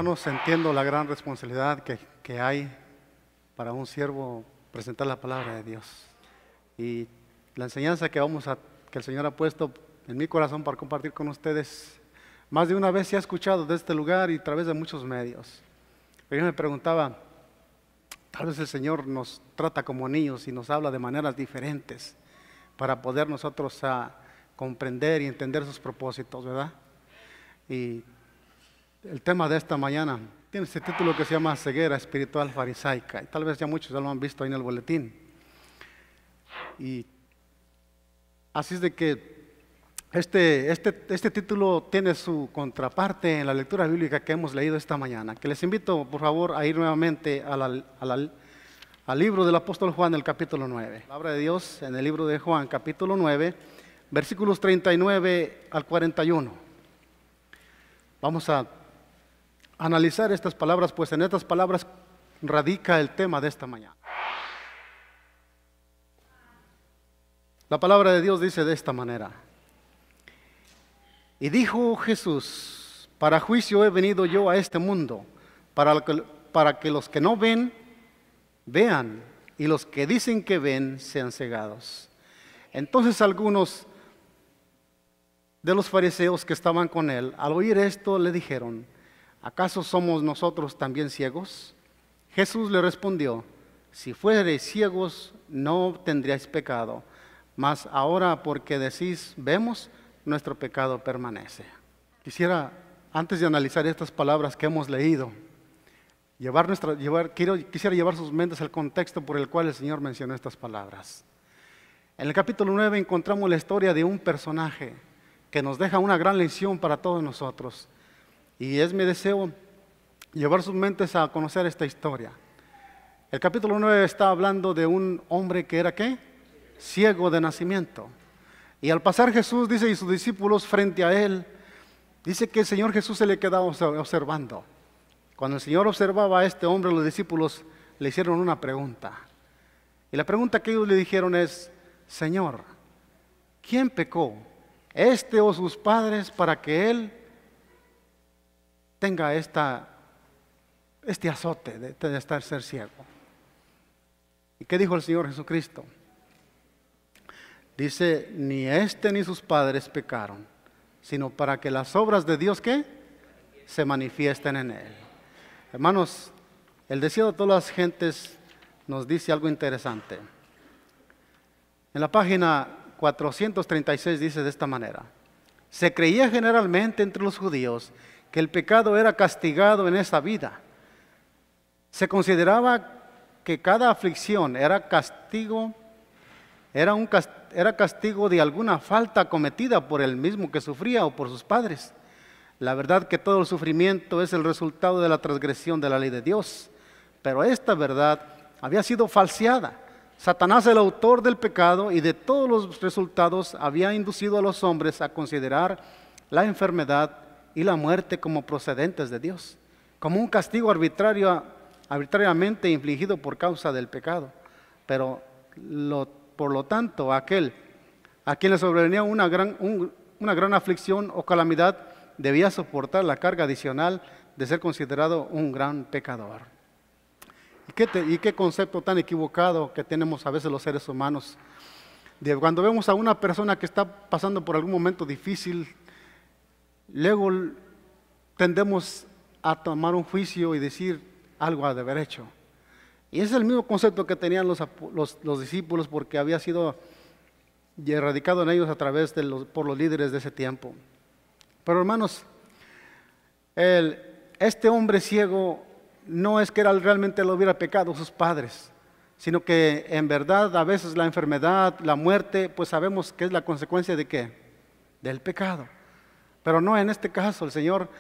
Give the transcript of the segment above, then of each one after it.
Hermanos, entiendo la gran responsabilidad que hay para un siervo presentar la palabra de Dios. Y la enseñanza que el Señor ha puesto en mi corazón para compartir con ustedes, más de una vez se ha escuchado de este lugar y a través de muchos medios. Pero yo me preguntaba, tal vez el Señor nos trata como niños y nos habla de maneras diferentes para poder nosotros comprender y entender sus propósitos, ¿verdad? Y el tema de esta mañana tiene este título que se llama Ceguera Espiritual Farisaica. Y tal vez ya muchos ya lo han visto ahí en el boletín. Y así es de que este título tiene su contraparte en la lectura bíblica que hemos leído esta mañana. Que les invito, por favor, a ir nuevamente al libro del apóstol Juan, el capítulo 9. La palabra de Dios en el libro de Juan, capítulo 9, versículos 39 al 41. Vamos a analizar estas palabras, pues en estas palabras radica el tema de esta mañana. La palabra de Dios dice de esta manera: y dijo Jesús, para juicio he venido yo a este mundo, para que los que no ven, vean, y los que dicen que ven, sean cegados. Entonces algunos de los fariseos que estaban con él, al oír esto, le dijeron: ¿acaso somos nosotros también ciegos? Jesús le respondió: si fuereis ciegos, no tendríais pecado, mas ahora porque decís, vemos, nuestro pecado permanece. Quisiera, antes de analizar estas palabras que hemos leído, quisiera llevar sus mentes al contexto por el cual el Señor mencionó estas palabras. En el capítulo 9 encontramos la historia de un personaje que nos deja una gran lección para todos nosotros. Y es mi deseo llevar sus mentes a conocer esta historia. El capítulo 9 está hablando de un hombre que era ¿qué? Ciego de nacimiento. Y al pasar Jesús, dice, y sus discípulos frente a él, dice que el Señor Jesús se le quedaba observando. Cuando el Señor observaba a este hombre, los discípulos le hicieron una pregunta. Y la pregunta que ellos le dijeron es: Señor, ¿quién pecó? ¿Este o sus padres para que él tenga este azote de ser ciego? ¿Y qué dijo el Señor Jesucristo? Dice: ni este ni sus padres pecaron, sino para que las obras de Dios ¿qué? Se manifiesten en él. Hermanos, el deseo de todas las gentes nos dice algo interesante. En la página 436 dice de esta manera: se creía generalmente entre los judíos que el pecado era castigado en esta vida. Se consideraba que cada aflicción era castigo de alguna falta cometida por el mismo que sufría o por sus padres. La verdad que todo el sufrimiento es el resultado de la transgresión de la ley de Dios, pero esta verdad había sido falseada. Satanás, el autor del pecado y de todos los resultados, había inducido a los hombres a considerar la enfermedad y la muerte como procedentes de Dios, como un castigo arbitrariamente infligido por causa del pecado. Pero por lo tanto, aquel a quien le sobrevenía una gran aflicción o calamidad debía soportar la carga adicional de ser considerado un gran pecador. ¿Y qué concepto tan equivocado que tenemos a veces los seres humanos? De cuando vemos a una persona que está pasando por algún momento difícil, luego tendemos a tomar un juicio y decir algo ha de haber hecho. Y ese es el mismo concepto que tenían los discípulos, porque había sido erradicado en ellos a través por los líderes de ese tiempo. Pero hermanos, este hombre ciego no es que realmente lo hubiera pecado sus padres, sino que en verdad a veces la enfermedad, la muerte, pues sabemos que es la consecuencia de ¿qué? Del pecado. Pero no en este caso. El Señor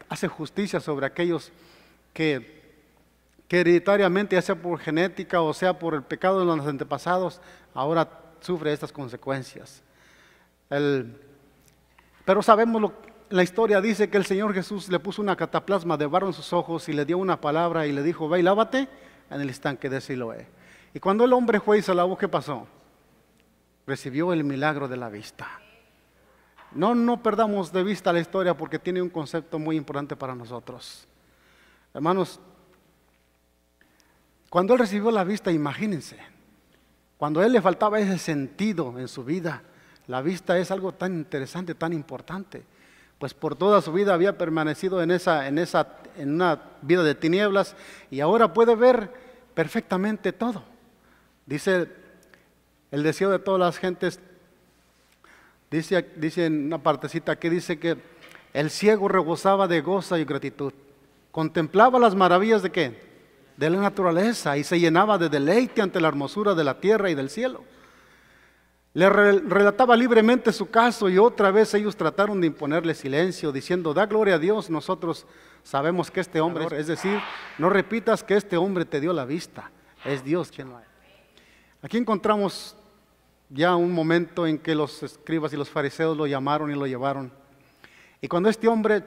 hace justicia sobre aquellos que hereditariamente, ya sea por genética o sea por el pecado de los antepasados, ahora sufre estas consecuencias. Pero sabemos la historia dice que el Señor Jesús le puso una cataplasma de barro en sus ojos y le dio una palabra y le dijo: ve y lávate en el estanque de Siloé. Y cuando el hombre fue y se lavó, ¿qué pasó? Recibió el milagro de la vista. No perdamos de vista la historia porque tiene un concepto muy importante para nosotros. Hermanos, cuando él recibió la vista, imagínense, cuando a él le faltaba ese sentido en su vida, la vista es algo tan interesante, tan importante, pues por toda su vida había permanecido en una vida de tinieblas y ahora puede ver perfectamente todo. Dice el deseo de todas las gentes, dice en una partecita que dice que el ciego rebosaba de gozo y gratitud, contemplaba las maravillas ¿de qué? De la naturaleza y se llenaba de deleite ante la hermosura de la tierra y del cielo. Le relataba libremente su caso y otra vez ellos trataron de imponerle silencio diciendo, da gloria a Dios, nosotros sabemos que este hombre, es decir, no repitas que este hombre te dio la vista, es Dios quien lo ha hecho. Aquí encontramos ya un momento en que los escribas y los fariseos lo llamaron y lo llevaron. Y cuando este hombre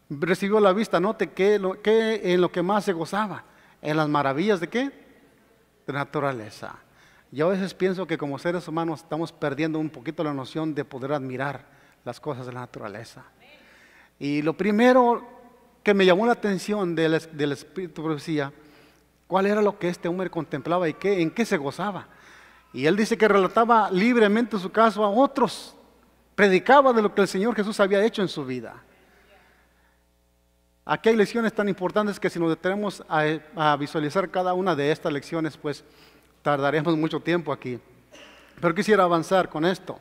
recibió la vista, note que en lo que más se gozaba, en las maravillas ¿de qué? De naturaleza. Yo a veces pienso que como seres humanos estamos perdiendo un poquito la noción de poder admirar las cosas de la naturaleza. Y lo primero que me llamó la atención del Espíritu de Profecía, ¿cuál era lo que este hombre contemplaba y en qué se gozaba? Y él dice que relataba libremente su caso a otros, predicaba de lo que el Señor Jesús había hecho en su vida. Aquí hay lecciones tan importantes que si nos detenemos a visualizar cada una de estas lecciones, pues tardaremos mucho tiempo aquí. Pero quisiera avanzar con esto.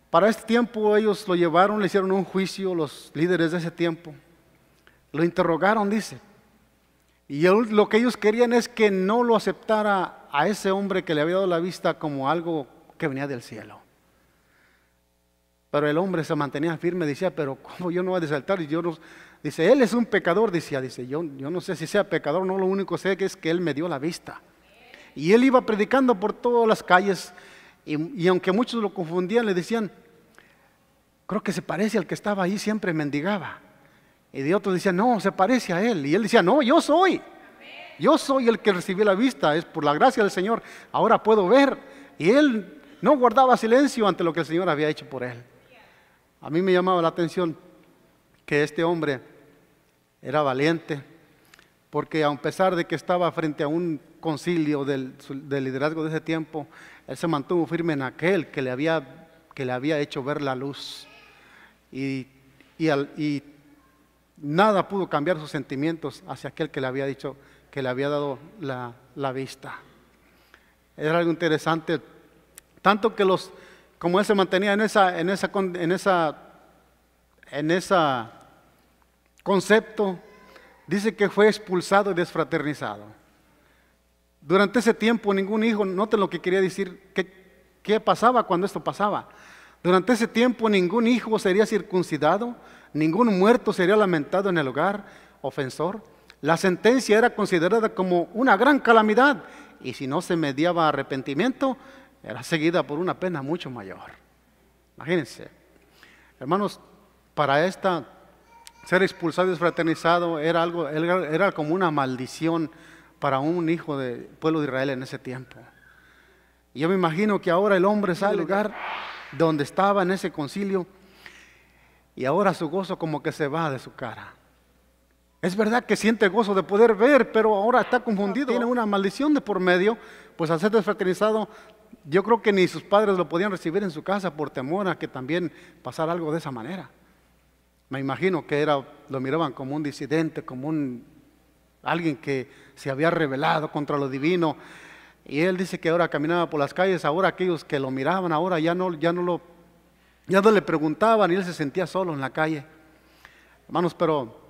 Para este tiempo ellos lo llevaron, le hicieron un juicio, los líderes de ese tiempo. Lo interrogaron, dice. Y lo que ellos querían es que no lo aceptara a ese hombre que le había dado la vista como algo que venía del cielo. Pero el hombre se mantenía firme, decía, pero ¿cómo yo no voy a desaltar? Y yo no, dice, él es un pecador, dice, yo no sé si sea pecador, no, lo único que sé es que él me dio la vista. Y él iba predicando por todas las calles y aunque muchos lo confundían, le decían, creo que se parece al que estaba ahí, siempre mendigaba. Y de otros decían, no, se parece a él. Y él decía, no, yo soy el que recibió la vista, es por la gracia del Señor, ahora puedo ver. Y él no guardaba silencio ante lo que el Señor había hecho por él. A mí me llamaba la atención que este hombre era valiente, porque a pesar de que estaba frente a un concilio del liderazgo de ese tiempo, él se mantuvo firme en aquel que le había hecho ver la luz. Y nada pudo cambiar sus sentimientos hacia aquel que le había dicho, que le había dado la vista. Era algo interesante, tanto que como él se mantenía en ese concepto, dice que fue expulsado y desfraternizado. Durante ese tiempo ningún hijo, noten lo que quería decir, ¿qué pasaba cuando esto pasaba? Durante ese tiempo ningún hijo sería circuncidado, ningún muerto sería lamentado en el hogar ofensor. La sentencia era considerada como una gran calamidad y si no se mediaba arrepentimiento, era seguida por una pena mucho mayor. Imagínense, hermanos, para ser expulsado y desfraternizado era como una maldición para un hijo del pueblo de Israel en ese tiempo. Y yo me imagino que ahora el hombre sale del lugar donde estaba en ese concilio y ahora su gozo como que se va de su cara. Es verdad que siente gozo de poder ver, pero ahora está confundido, tiene una maldición de por medio, pues al ser desfraternizado, yo creo que ni sus padres lo podían recibir en su casa por temor a que también pasara algo de esa manera. Me imagino que lo miraban como un disidente, como alguien que se había rebelado contra lo divino. Y él dice que ahora caminaba por las calles, ahora aquellos que lo miraban, ahora ya no le preguntaban y él se sentía solo en la calle. Hermanos, pero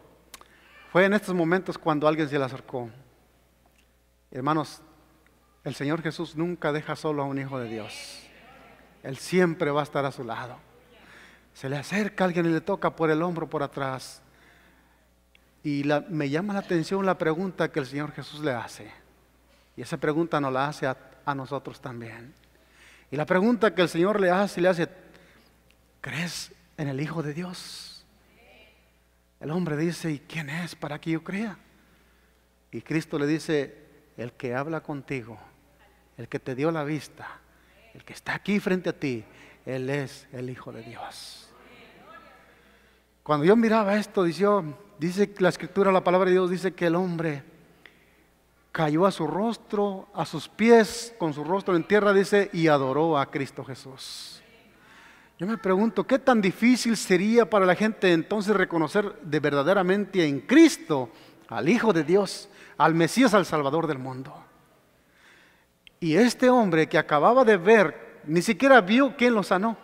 fue en estos momentos cuando alguien se le acercó. Hermanos, el Señor Jesús nunca deja solo a un hijo de Dios. Él siempre va a estar a su lado. Se le acerca a alguien y le toca por el hombro por atrás. Y me llama la atención la pregunta que el Señor Jesús le hace. Y esa pregunta nos la hace a nosotros también. Y la pregunta que el Señor le hace, ¿crees en el Hijo de Dios? El hombre dice, ¿y quién es para que yo crea? Y Cristo le dice, el que habla contigo, el que te dio la vista, el que está aquí frente a ti, Él es el Hijo de Dios. Cuando yo miraba esto, dice la Escritura, la palabra de Dios dice que el hombre cayó a su rostro, a sus pies, con su rostro en tierra, dice, y adoró a Cristo Jesús. Yo me pregunto, ¿qué tan difícil sería para la gente entonces reconocer de verdaderamente en Cristo al Hijo de Dios, al Mesías, al Salvador del mundo? Y este hombre que acababa de ver, ni siquiera vio quién lo sanó.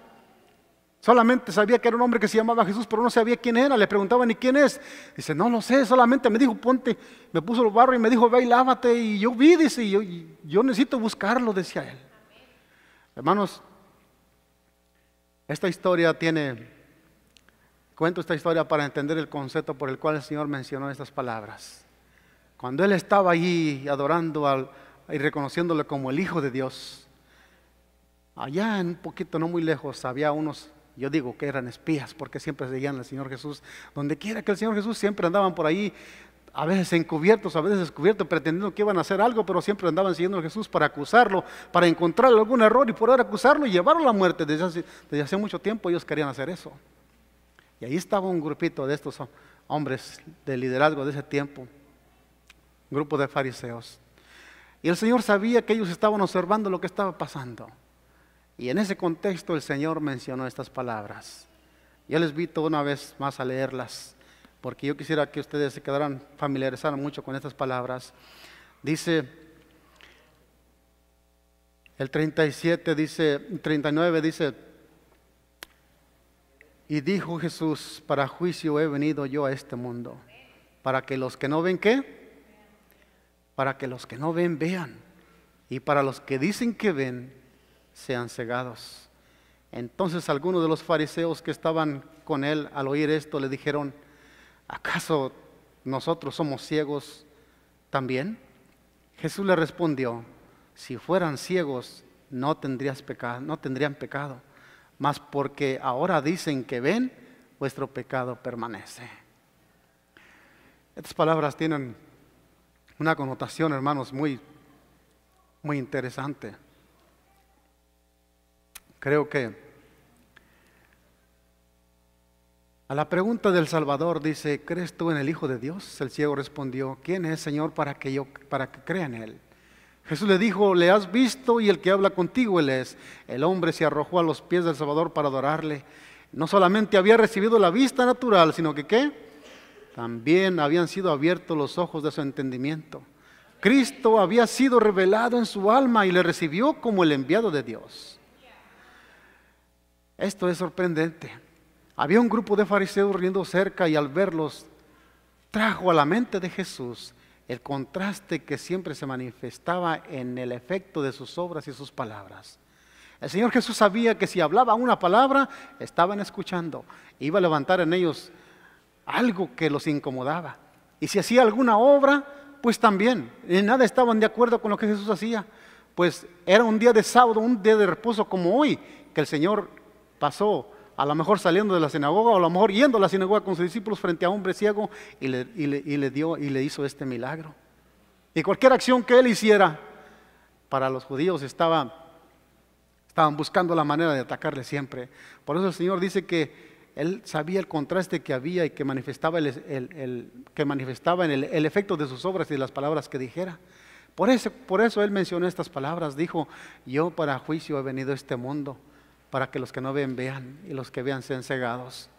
Solamente sabía que era un hombre que se llamaba Jesús, pero no sabía quién era. Le preguntaban, ¿y quién es? Dice, no lo sé, solamente me dijo, ponte, me puso el barro y me dijo, ve y lávate. Y yo vi, dice, y yo necesito buscarlo, decía él. Hermanos, cuento esta historia para entender el concepto por el cual el Señor mencionó estas palabras. Cuando él estaba allí adorando y reconociéndole como el Hijo de Dios, allá en un poquito, no muy lejos, había unos, yo digo que eran espías, porque siempre seguían al Señor Jesús. Donde quiera que el Señor Jesús, siempre andaban por ahí, a veces encubiertos, a veces descubiertos, pretendiendo que iban a hacer algo, pero siempre andaban siguiendo a Jesús para acusarlo, para encontrarle algún error y poder acusarlo y llevarlo a la muerte. Desde hace mucho tiempo ellos querían hacer eso. Y ahí estaba un grupito de estos hombres de liderazgo de ese tiempo, un grupo de fariseos. Y el Señor sabía que ellos estaban observando lo que estaba pasando. Y en ese contexto el Señor mencionó estas palabras. Yo les invito una vez más a leerlas, porque yo quisiera que ustedes se quedaran familiarizaran mucho con estas palabras. Dice, el 39 dice, y dijo Jesús, para juicio he venido yo a este mundo, para que los que no ven, ¿qué? Para que los que no ven, vean, y para los que dicen que ven, sean cegados. Entonces algunos de los fariseos que estaban con él al oír esto le dijeron, ¿acaso nosotros somos ciegos también? Jesús le respondió, si fueran ciegos no tendrían pecado, mas porque ahora dicen que ven, vuestro pecado permanece. Estas palabras tienen una connotación, hermanos, muy, muy interesante. Creo que a la pregunta del Salvador dice, ¿crees tú en el Hijo de Dios? El ciego respondió, ¿quién es, Señor, para que crea en Él? Jesús le dijo, le has visto y el que habla contigo Él es. El hombre se arrojó a los pies del Salvador para adorarle. No solamente había recibido la vista natural, sino que ¿qué? También habían sido abiertos los ojos de su entendimiento. Cristo había sido revelado en su alma y le recibió como el enviado de Dios. Esto es sorprendente. Había un grupo de fariseos riendo cerca y al verlos trajo a la mente de Jesús el contraste que siempre se manifestaba en el efecto de sus obras y sus palabras. El Señor Jesús sabía que si hablaba una palabra, estaban escuchando. Iba a levantar en ellos algo que los incomodaba. Y si hacía alguna obra, pues también. En nada estaban de acuerdo con lo que Jesús hacía. Pues era un día de sábado, un día de reposo como hoy, que el Señor pasó, a lo mejor saliendo de la sinagoga, o a lo mejor yendo a la sinagoga con sus discípulos frente a un hombre ciego y le hizo este milagro. Y cualquier acción que él hiciera, para los judíos estaban buscando la manera de atacarle siempre. Por eso el Señor dice que él sabía el contraste que había y que manifestaba en el efecto de sus obras y de las palabras que dijera. Por eso él mencionó estas palabras, dijo, yo para juicio he venido a este mundo, para que los que no ven, vean, y los que vean sean cegados.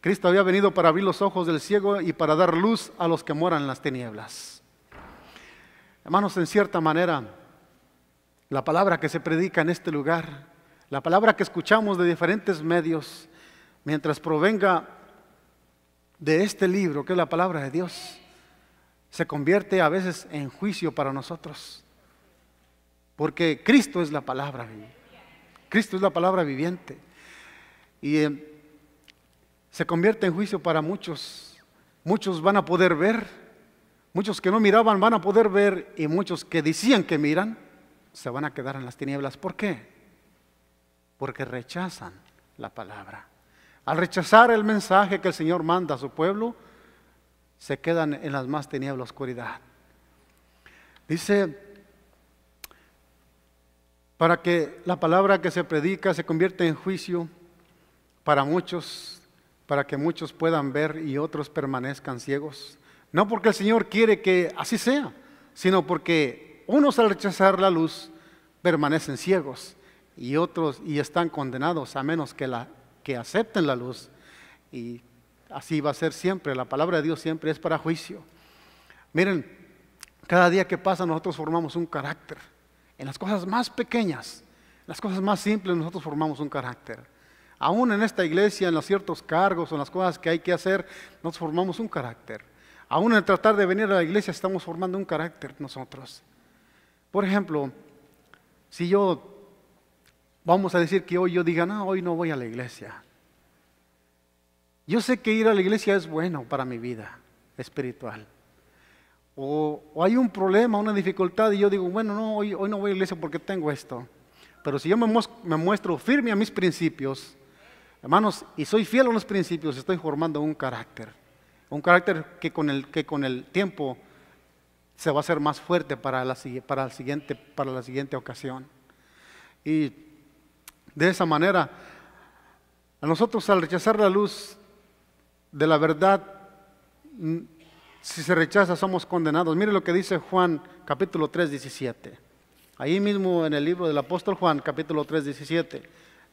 Cristo había venido para abrir los ojos del ciego y para dar luz a los que moran en las tinieblas. Hermanos, en cierta manera, la palabra que se predica en este lugar, la palabra que escuchamos de diferentes medios, mientras provenga de este libro, que es la palabra de Dios, se convierte a veces en juicio para nosotros. Porque Cristo es la palabra viviente. Cristo es la palabra viviente. Y se convierte en juicio para muchos. Muchos van a poder ver, muchos que no miraban van a poder ver, y muchos que decían que miran, se van a quedar en las tinieblas. ¿Por qué? Porque rechazan la palabra. Al rechazar el mensaje que el Señor manda a su pueblo, se quedan en las más tinieblas, oscuridad. Dice para que la palabra que se predica se convierta en juicio para muchos, para que muchos puedan ver y otros permanezcan ciegos. No porque el Señor quiere que así sea, sino porque unos al rechazar la luz permanecen ciegos y otros y están condenados a menos que acepten la luz. Y así va a ser siempre. La palabra de Dios siempre es para juicio. Miren, cada día que pasa nosotros formamos un carácter. En las cosas más pequeñas, en las cosas más simples nosotros formamos un carácter. Aún en esta iglesia, en los ciertos cargos o en las cosas que hay que hacer, nosotros formamos un carácter. Aún en tratar de venir a la iglesia estamos formando un carácter nosotros. Por ejemplo, si vamos a decir que hoy yo diga, no, hoy no voy a la iglesia. Yo sé que ir a la iglesia es bueno para mi vida espiritual. O hay un problema, una dificultad y yo digo, bueno, no, hoy no voy a la iglesia porque tengo esto. Pero si yo me muestro firme a mis principios, hermanos, y soy fiel a los principios, estoy formando un carácter que con el tiempo se va a hacer más fuerte para la siguiente ocasión. Y de esa manera, a nosotros al rechazar la luz de la verdad, si se rechaza somos condenados. Mire lo que dice Juan capítulo 3, 17. Ahí mismo en el libro del apóstol Juan capítulo 3, 17.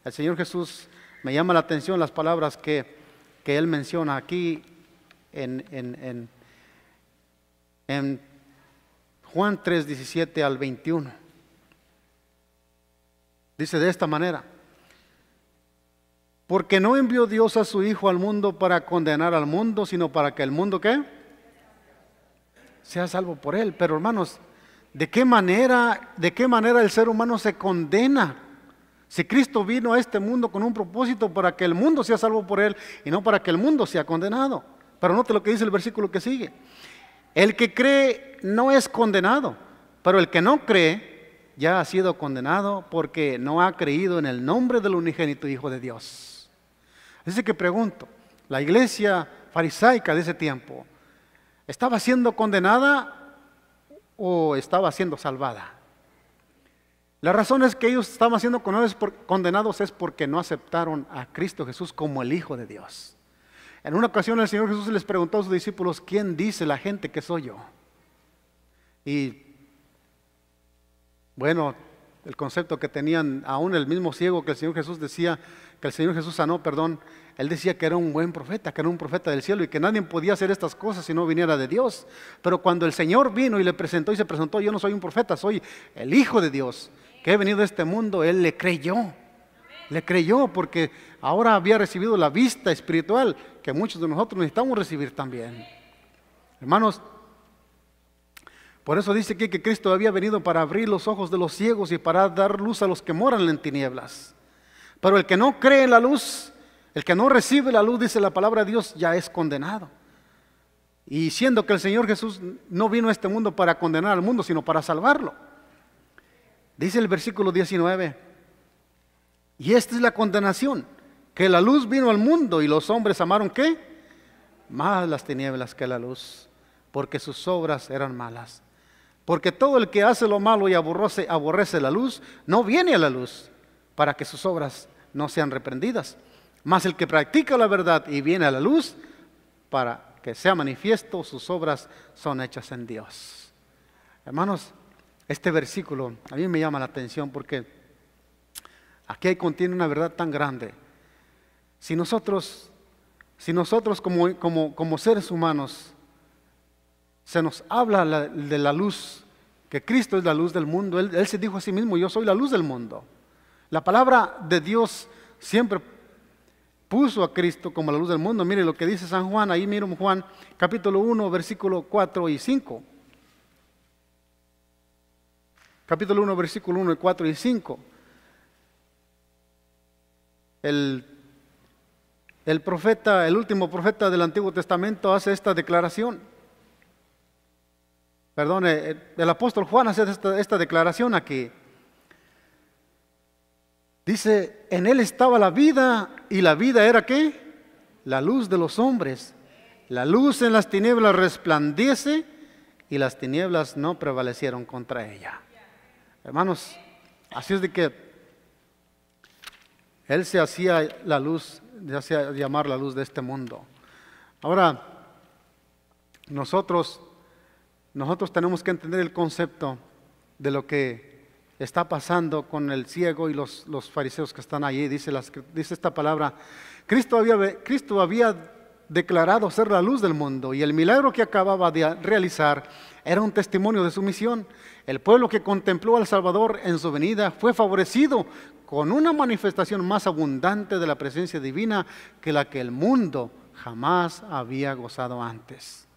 El Señor Jesús, me llama la atención las palabras que Él menciona aquí en Juan 3, 17 al 21. Dice de esta manera: porque no envió Dios a su Hijo al mundo para condenar al mundo, sino para que el mundo, ¿qué? Sea salvo por Él. Pero hermanos, ¿de qué manera el ser humano se condena? Si Cristo vino a este mundo con un propósito para que el mundo sea salvo por Él y no para que el mundo sea condenado. Pero note lo que dice el versículo que sigue. El que cree no es condenado, pero el que no cree ya ha sido condenado porque no ha creído en el nombre del unigénito Hijo de Dios. Así que pregunto, ¿la iglesia farisaica de ese tiempo estaba siendo condenada o estaba siendo salvada? La razón es que ellos estaban siendo condenados es porque no aceptaron a Cristo Jesús como el Hijo de Dios. En una ocasión el Señor Jesús les preguntó a sus discípulos, ¿quién dice la gente que soy yo? Y bueno, el concepto que tenían aún el mismo ciego que el Señor Jesús sanó, él decía que era un buen profeta, que era un profeta del cielo y que nadie podía hacer estas cosas si no viniera de Dios. Pero cuando el Señor vino y se presentó, yo no soy un profeta, soy el Hijo de Dios, que he venido a este mundo, Él le creyó porque ahora había recibido la vista espiritual que muchos de nosotros necesitamos recibir también. Hermanos, por eso dice aquí que Cristo había venido para abrir los ojos de los ciegos y para dar luz a los que moran en tinieblas. Pero el que no cree en la luz, el que no recibe la luz, dice la palabra de Dios, ya es condenado. Y siendo que el Señor Jesús no vino a este mundo para condenar al mundo, sino para salvarlo. Dice el versículo 19, y esta es la condenación, que la luz vino al mundo y los hombres amaron ¿qué? Más las tinieblas que la luz, porque sus obras eran malas. Porque todo el que hace lo malo y aborrece la luz, no viene a la luz, para que sus obras no sean reprendidas. Mas el que practica la verdad y viene a la luz, para que sea manifiesto, sus obras son hechas en Dios. Hermanos, este versículo a mí me llama la atención porque aquí contiene una verdad tan grande. Si nosotros como seres humanos se nos habla de la luz, que Cristo es la luz del mundo, Él se dijo a sí mismo, yo soy la luz del mundo. La palabra de Dios siempre puso a Cristo como la luz del mundo. Mire lo que dice San Juan, ahí mira Juan capítulo 1, versículo 4 y 5. Capítulo 1, versículo 1, 4 y 5. El último profeta del Antiguo Testamento hace esta declaración. El apóstol Juan hace esta declaración aquí. Dice, en él estaba la vida y la vida era ¿qué? La luz de los hombres. La luz en las tinieblas resplandece y las tinieblas no prevalecieron contra ella. Hermanos, Así es de que Él se hacía la luz, se hacía llamar la luz de este mundo. Ahora, nosotros tenemos que entender el concepto de lo que está pasando con el ciego y los fariseos que están allí. Dice esta palabra: Cristo había declarado ser la luz del mundo, y el milagro que acababa de realizar era un testimonio de su misión. El pueblo que contempló al Salvador en su venida fue favorecido con una manifestación más abundante de la presencia divina que la que el mundo jamás había gozado antes.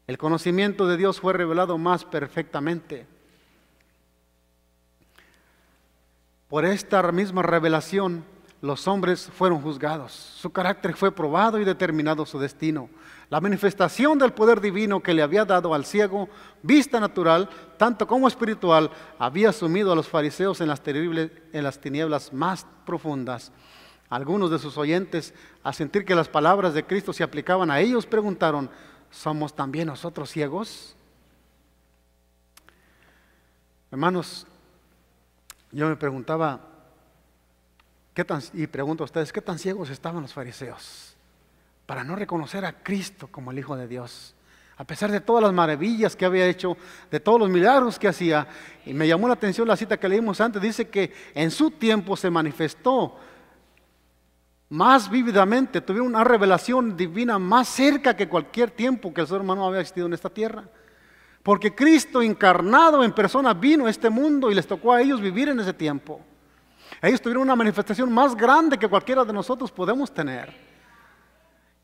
El conocimiento de Dios fue revelado más perfectamente. Por esta misma revelación, los hombres fueron juzgados. Su carácter fue probado y determinado su destino. La manifestación del poder divino que le había dado al ciego vista natural, tanto como espiritual, había sumido a los fariseos en las tinieblas más profundas. Algunos de sus oyentes, al sentir que las palabras de Cristo se aplicaban a ellos, preguntaron: ¿somos también nosotros ciegos? Hermanos, yo me preguntaba, y pregunto a ustedes, ¿qué tan ciegos estaban los fariseos para no reconocer a Cristo como el Hijo de Dios? A pesar de todas las maravillas que había hecho, de todos los milagros que hacía. Y me llamó la atención la cita que leímos antes, dice que en su tiempo se manifestó más vívidamente, tuvieron una revelación divina más cerca que cualquier tiempo que el ser humano había existido en esta tierra. Porque Cristo encarnado en persona vino a este mundo y les tocó a ellos vivir en ese tiempo. Ellos tuvieron una manifestación más grande que cualquiera de nosotros podemos tener.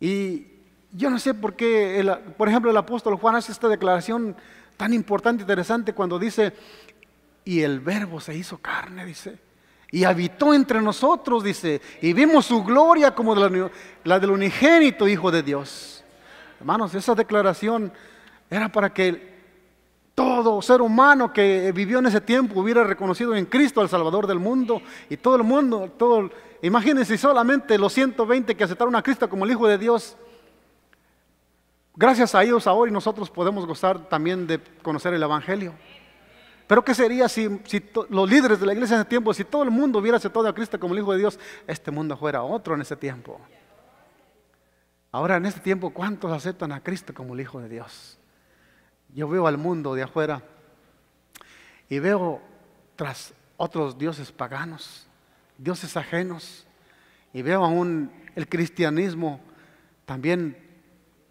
Y yo no sé por qué, por ejemplo, el apóstol Juan hace esta declaración tan importante e interesante cuando dice: y el Verbo se hizo carne, dice, y habitó entre nosotros, dice, y vimos su gloria como la del unigénito Hijo de Dios. Hermanos, esa declaración era para que todo ser humano que vivió en ese tiempo hubiera reconocido en Cristo al Salvador del mundo. Y todo el mundo, imagínense solamente los 120 que aceptaron a Cristo como el Hijo de Dios. Gracias a ellos ahora y nosotros podemos gozar también de conocer el Evangelio. Pero ¿qué sería si los líderes de la iglesia en ese tiempo, si todo el mundo hubiera aceptado a Cristo como el Hijo de Dios, este mundo fuera otro en ese tiempo? Ahora en este tiempo, ¿cuántos aceptan a Cristo como el Hijo de Dios? Yo veo al mundo de afuera y veo tras otros dioses paganos, dioses ajenos, y veo aún el cristianismo también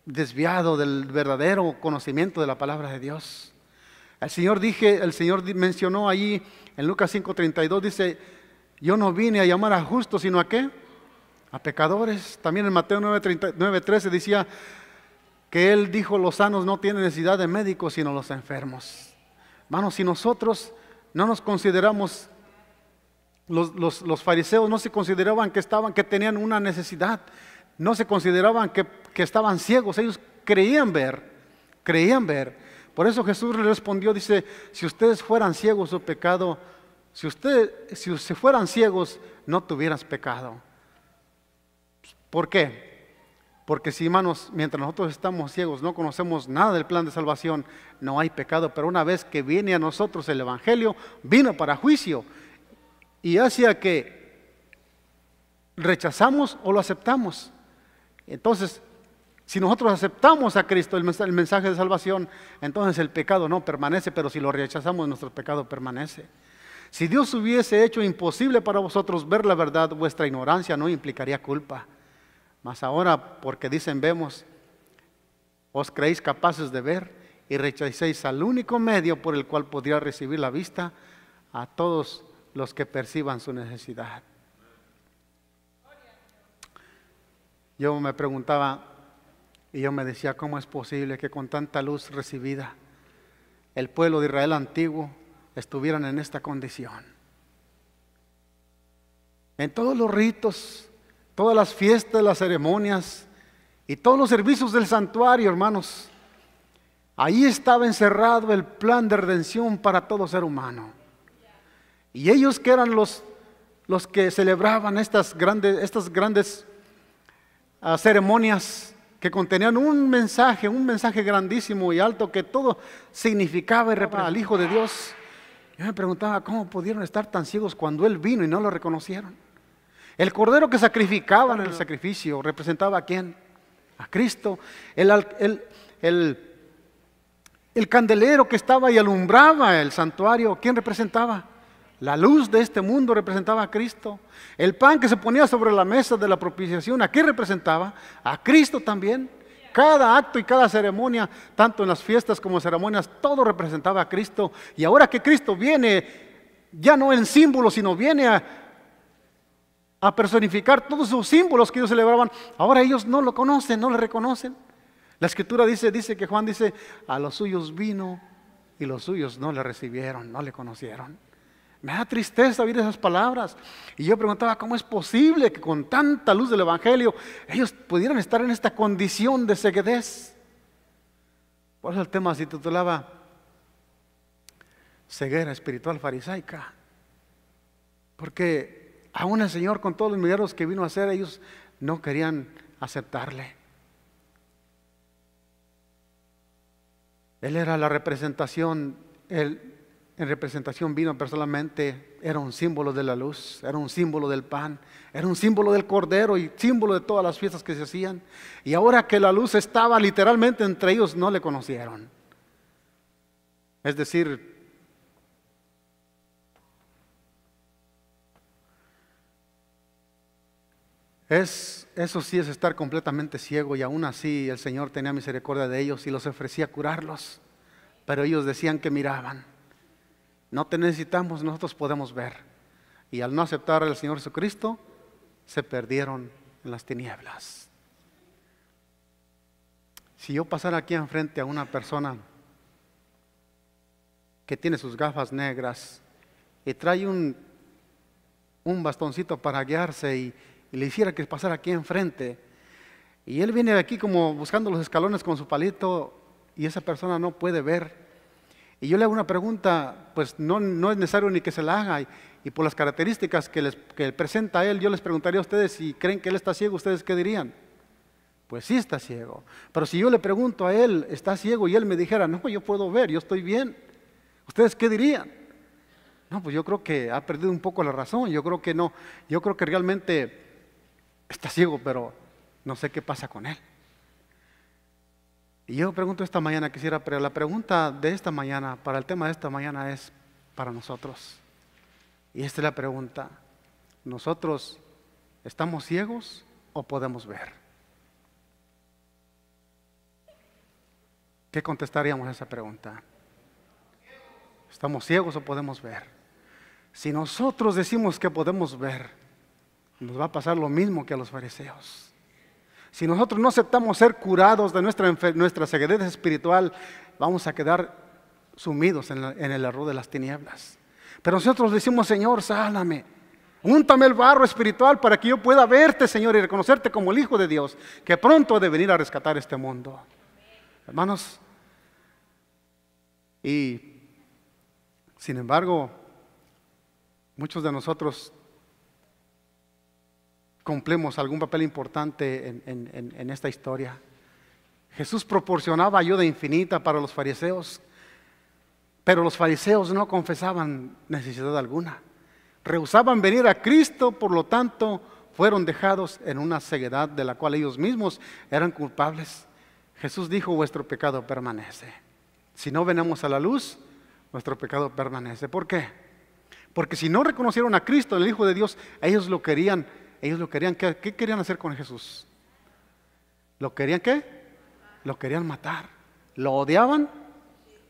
desviado del verdadero conocimiento de la palabra de Dios. El Señor mencionó allí en Lucas 5:32, dice: yo no vine a llamar a justos, sino a ¿qué? A pecadores. También en Mateo 9:13 decía que Él dijo: los sanos no tienen necesidad de médicos, sino los enfermos. Hermanos, si nosotros no nos consideramos, los fariseos no se consideraban que tenían una necesidad, no se consideraban que estaban ciegos, ellos creían ver. Por eso Jesús les respondió, dice: si ustedes fueran ciegos, su pecado, si fueran ciegos, no tuvieras pecado. ¿Por qué? Porque si, hermanos, mientras nosotros estamos ciegos, no conocemos nada del plan de salvación, no hay pecado. Pero una vez que viene a nosotros el Evangelio, vino para juicio. Y hacia que rechazamos o lo aceptamos. Entonces, si nosotros aceptamos a Cristo, el mensaje de salvación, entonces el pecado no permanece. Pero si lo rechazamos, nuestro pecado permanece. Si Dios hubiese hecho imposible para vosotros ver la verdad, vuestra ignorancia no implicaría culpa. Mas ahora, porque dicen vemos, os creéis capaces de ver y rechacéis al único medio por el cual podría recibir la vista a todos los que perciban su necesidad. Yo me preguntaba y yo me decía: ¿cómo es posible que con tanta luz recibida el pueblo de Israel antiguo estuvieran en esta condición? En todos los ritos, todas las fiestas, las ceremonias y todos los servicios del santuario, hermanos, ahí estaba encerrado el plan de redención para todo ser humano. Y ellos, que eran los que celebraban estas grandes ceremonias que contenían un mensaje grandísimo y alto, que todo significaba y representaba al Hijo de Dios. Yo me preguntaba cómo pudieron estar tan ciegos cuando Él vino y no lo reconocieron. El cordero que sacrificaban en el sacrificio representaba ¿a quién? A Cristo. El candelero que estaba y alumbraba el santuario, ¿quién representaba? La luz de este mundo representaba a Cristo. El pan que se ponía sobre la mesa de la propiciación, ¿a qué representaba? A Cristo también. Cada acto y cada ceremonia, tanto en las fiestas como en ceremonias, todo representaba a Cristo. Y ahora que Cristo viene, ya no en símbolos, sino viene a personificar todos esos símbolos que ellos celebraban. Ahora ellos no lo conocen, no le reconocen. La Escritura dice que Juan dice, a los suyos vino y los suyos no le recibieron, no le conocieron. Me da tristeza oír esas palabras. Y yo preguntaba, ¿cómo es posible que con tanta luz del Evangelio ellos pudieran estar en esta condición de ceguedez? Por eso el tema se titulaba ceguera espiritual farisaica. Porque aún el Señor, con todos los milagros que vino a hacer, ellos no querían aceptarle. Él era la representación, en representación vino personalmente, era un símbolo de la luz, era un símbolo del pan, era un símbolo del cordero y símbolo de todas las fiestas que se hacían. Y ahora que la luz estaba literalmente entre ellos, no le conocieron. Es decir, eso sí es estar completamente ciego, y aún así el Señor tenía misericordia de ellos y los ofrecía curarlos, pero ellos decían que miraban. No te necesitamos, nosotros podemos ver. Y al no aceptar al Señor Jesucristo, se perdieron en las tinieblas. Si yo pasara aquí enfrente a una persona que tiene sus gafas negras y trae un bastoncito para guiarse y le hiciera que pasara aquí enfrente, y él viene aquí como buscando los escalones con su palito, y esa persona no puede ver, y yo le hago una pregunta, pues no es necesario ni que se la haga, y por las características que presenta él, yo les preguntaría a ustedes si creen que él está ciego. ¿Ustedes qué dirían? Pues sí está ciego. Pero si yo le pregunto a él, ¿está ciego? Y él me dijera, no, yo puedo ver, yo estoy bien, ¿ustedes qué dirían? No, pues yo creo que ha perdido un poco la razón. Yo creo que no, yo creo que realmente está ciego, pero no sé qué pasa con él. Y yo pregunto esta mañana, pero la pregunta de esta mañana, para el tema de esta mañana, es para nosotros. Y esta es la pregunta: ¿nosotros estamos ciegos o podemos ver? ¿Qué contestaríamos a esa pregunta? ¿Estamos ciegos o podemos ver? Si nosotros decimos que podemos ver, nos va a pasar lo mismo que a los fariseos. Si nosotros no aceptamos ser curados de nuestra ceguedad espiritual, vamos a quedar sumidos en el error de las tinieblas. Pero nosotros decimos, Señor, sáname, úntame el barro espiritual para que yo pueda verte, Señor, y reconocerte como el Hijo de Dios, que pronto ha de venir a rescatar este mundo. Hermanos, y sin embargo, muchos de nosotros cumplimos algún papel importante en esta historia. Jesús proporcionaba ayuda infinita para los fariseos, pero los fariseos no confesaban necesidad alguna. Rehusaban venir a Cristo, por lo tanto, fueron dejados en una ceguedad de la cual ellos mismos eran culpables. Jesús dijo, vuestro pecado permanece. Si no venimos a la luz, nuestro pecado permanece. ¿Por qué? Porque si no reconocieron a Cristo, el Hijo de Dios, ellos lo querían. ¿Qué querían hacer con Jesús? ¿Lo querían qué? Lo querían matar. ¿Lo odiaban?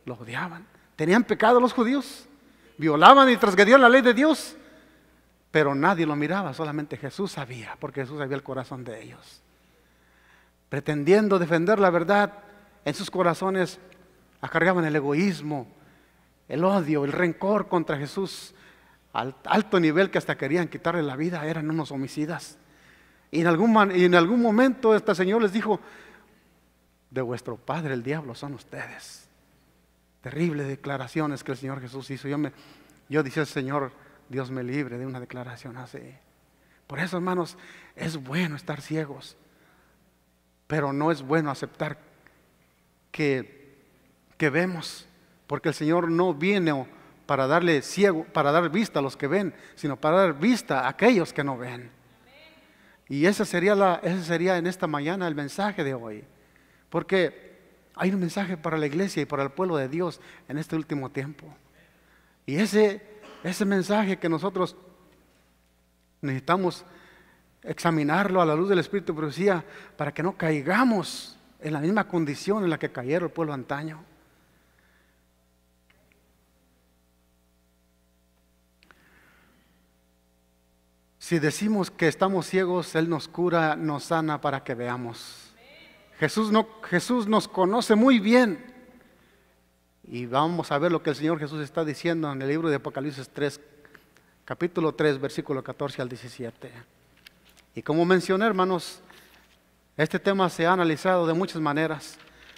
Lo odiaban. ¿Tenían pecado los judíos? ¿Violaban y transgredían la ley de Dios? Pero nadie lo miraba, solamente Jesús sabía, porque Jesús sabía el corazón de ellos. Pretendiendo defender la verdad, en sus corazones acarreaban el egoísmo, el odio, el rencor contra Jesús, al alto nivel que hasta querían quitarle la vida. Eran unos homicidas. Y en algún momento este Señor les dijo, de vuestro padre el diablo son ustedes. Terribles declaraciones que el Señor Jesús hizo. Yo decía, Señor, Dios me libre de una declaración así. Por eso, hermanos, es bueno estar ciegos, pero no es bueno aceptar que vemos, porque el Señor no viene para darle ciego, para dar vista a los que ven, sino para dar vista a aquellos que no ven. Y ese sería en esta mañana el mensaje de hoy. Porque hay un mensaje para la iglesia y para el pueblo de Dios en este último tiempo. Y ese mensaje que nosotros necesitamos examinarlo a la luz del Espíritu de profecía para que no caigamos en la misma condición en la que cayeron el pueblo antaño. Si decimos que estamos ciegos, Él nos cura, nos sana para que veamos. Jesús nos conoce muy bien. Y vamos a ver lo que el Señor Jesús está diciendo en el libro de Apocalipsis 3, capítulo 3, versículo 14 al 17. Y como mencioné, hermanos, este tema se ha analizado de muchas maneras,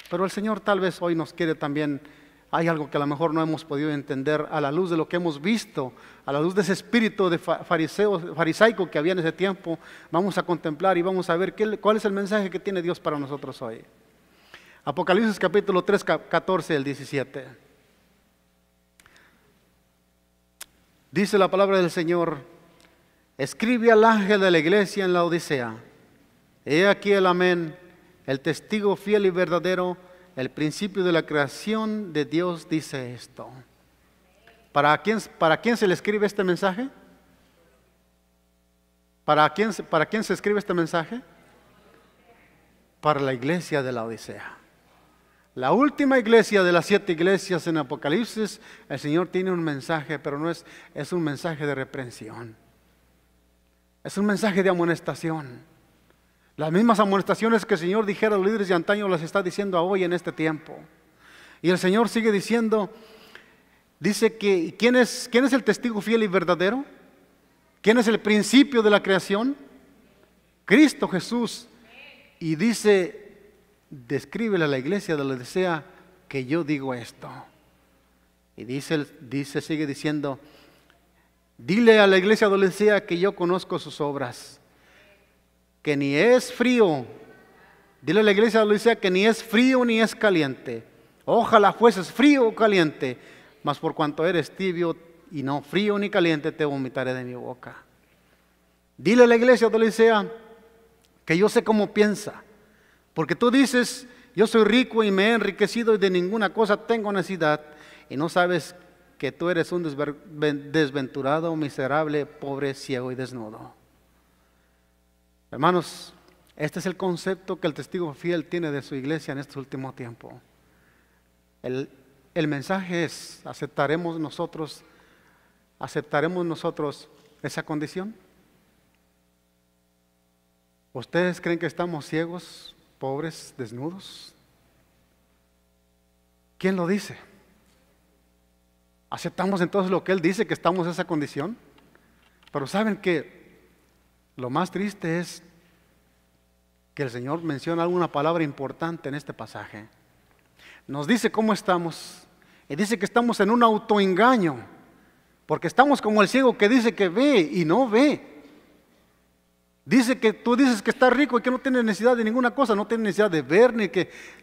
pero el Señor tal vez hoy nos quiere también, hay algo que a lo mejor no hemos podido entender a la luz de lo que hemos visto, a la luz de ese espíritu de farisaico que había en ese tiempo. Vamos a contemplar y vamos a ver cuál es el mensaje que tiene Dios para nosotros hoy. Apocalipsis capítulo 3, 14 al 17. Dice la palabra del Señor: escribe al ángel de la iglesia en la Odisea: he aquí el amén, el testigo fiel y verdadero, el principio de la creación de Dios dice esto. ¿Para quién se le escribe este mensaje? ¿Para quién se escribe este mensaje? Para la iglesia de la Odisea. La última iglesia de las 7 iglesias en Apocalipsis, el Señor tiene un mensaje, pero no es un mensaje de reprensión. Es un mensaje de amonestación. Las mismas amonestaciones que el Señor dijera a los líderes de antaño las está diciendo hoy en este tiempo. Y el Señor sigue diciendo, dice que ¿quién es el testigo fiel y verdadero? ¿Quién es el principio de la creación? Cristo Jesús. Y dice, descríbele a la iglesia de la Odisea que yo digo esto. Y sigue diciendo, dile a la iglesia de la Odisea que yo conozco sus obras, que ni es frío. Dile a la iglesia de la Odisea que ni es frío ni es caliente. Ojalá fueses frío o caliente, mas por cuanto eres tibio y no frío ni caliente, te vomitaré de mi boca. Dile a la iglesia de la Odisea que yo sé cómo piensa, porque tú dices, yo soy rico y me he enriquecido y de ninguna cosa tengo necesidad, y no sabes que tú eres un desventurado, miserable, pobre, ciego y desnudo. Hermanos, este es el concepto que el testigo fiel tiene de su iglesia en este último tiempo. El mensaje es, ¿aceptaremos nosotros esa condición? ¿Ustedes creen que estamos ciegos, pobres, desnudos? ¿Quién lo dice? ¿Aceptamos entonces lo que Él dice, que estamos en esa condición? Pero saben que lo más triste es que el Señor menciona alguna palabra importante en este pasaje. Nos dice cómo estamos y dice que estamos en un autoengaño, porque estamos como el ciego que dice que ve y no ve. Dice que tú dices que estás rico y que no tienes necesidad de ninguna cosa, no tienes necesidad de ver,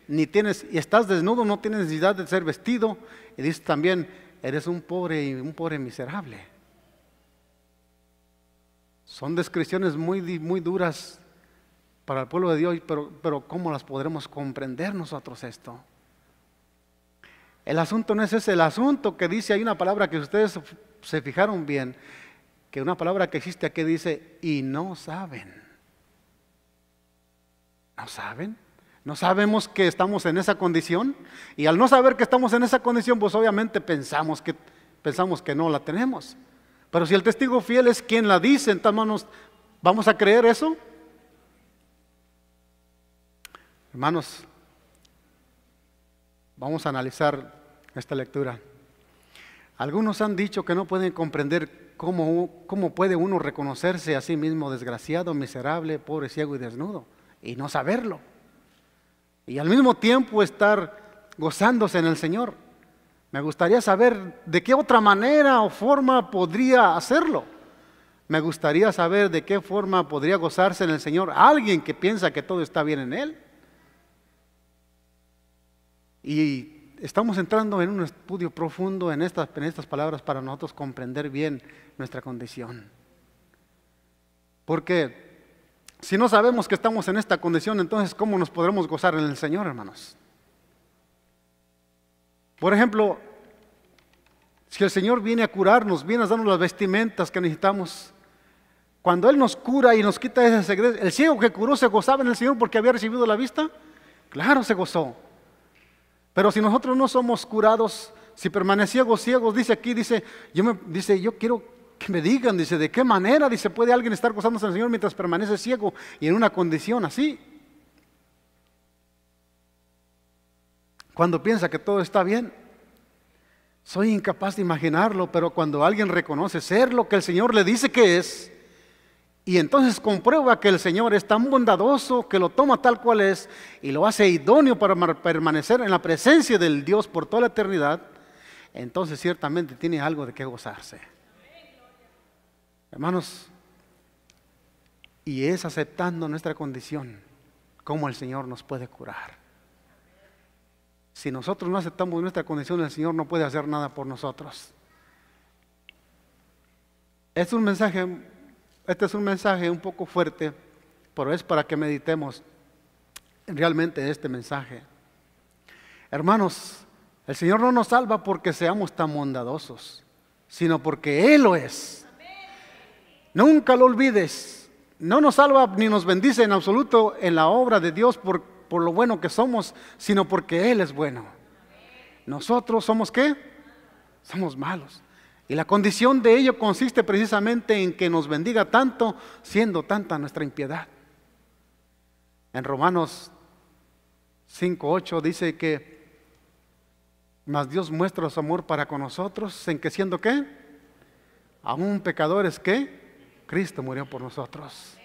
y estás desnudo, no tienes necesidad de ser vestido. Y dice también, eres un pobre miserable. Son descripciones muy duras para el pueblo de Dios, pero ¿cómo las podremos comprender nosotros esto? El asunto no es ese, el asunto que dice, hay una palabra que ustedes se fijaron bien, que una palabra que existe aquí dice, y no saben. ¿No saben? ¿No sabemos que estamos en esa condición? Y al no saber que estamos en esa condición, pues obviamente pensamos que no la tenemos. Pero si el testigo fiel es quien la dice, entonces ¿vamos a creer eso? Hermanos, vamos a analizar esta lectura. Algunos han dicho que no pueden comprender cómo puede uno reconocerse a sí mismo desgraciado, miserable, pobre, ciego y desnudo, y no saberlo. Y al mismo tiempo estar gozándose en el Señor. Me gustaría saber de qué otra manera o forma podría hacerlo. Me gustaría saber de qué forma podría gozarse en el Señor alguien que piensa que todo está bien en Él. Y estamos entrando en un estudio profundo en estas palabras para nosotros comprender bien nuestra condición. Porque si no sabemos que estamos en esta condición, entonces ¿cómo nos podremos gozar en el Señor, hermanos? Por ejemplo, si el Señor viene a curarnos, viene a darnos las vestimentas que necesitamos, cuando Él nos cura y nos quita esa ceguera, ¿el ciego que curó se gozaba en el Señor porque había recibido la vista? Claro, se gozó. Pero si nosotros no somos curados, si permanecíamos ciegos, dice aquí, yo quiero que me digan, dice, ¿de qué manera, dice, puede alguien estar gozándose en el Señor mientras permanece ciego y en una condición así? Cuando piensa que todo está bien, soy incapaz de imaginarlo, pero cuando alguien reconoce ser lo que el Señor le dice que es, y entonces comprueba que el Señor es tan bondadoso, que lo toma tal cual es, y lo hace idóneo para permanecer en la presencia del Dios por toda la eternidad, entonces ciertamente tiene algo de qué gozarse. Hermanos, y es aceptando nuestra condición como el Señor nos puede curar. Si nosotros no aceptamos nuestra condición, el Señor no puede hacer nada por nosotros. Este es un mensaje un poco fuerte, pero es para que meditemos realmente este mensaje. Hermanos, el Señor no nos salva porque seamos tan bondadosos, sino porque Él lo es. Nunca lo olvides. No nos salva ni nos bendice en absoluto en la obra de Dios por lo bueno que somos, sino porque Él es bueno. Nosotros somos ¿qué? Somos malos. Y la condición de ello consiste precisamente en que nos bendiga tanto, siendo tanta nuestra impiedad. En Romanos 5:8 dice que mas Dios muestra su amor para con nosotros, en que siendo ¿qué? Aún pecadores ¿qué? Cristo murió por nosotros.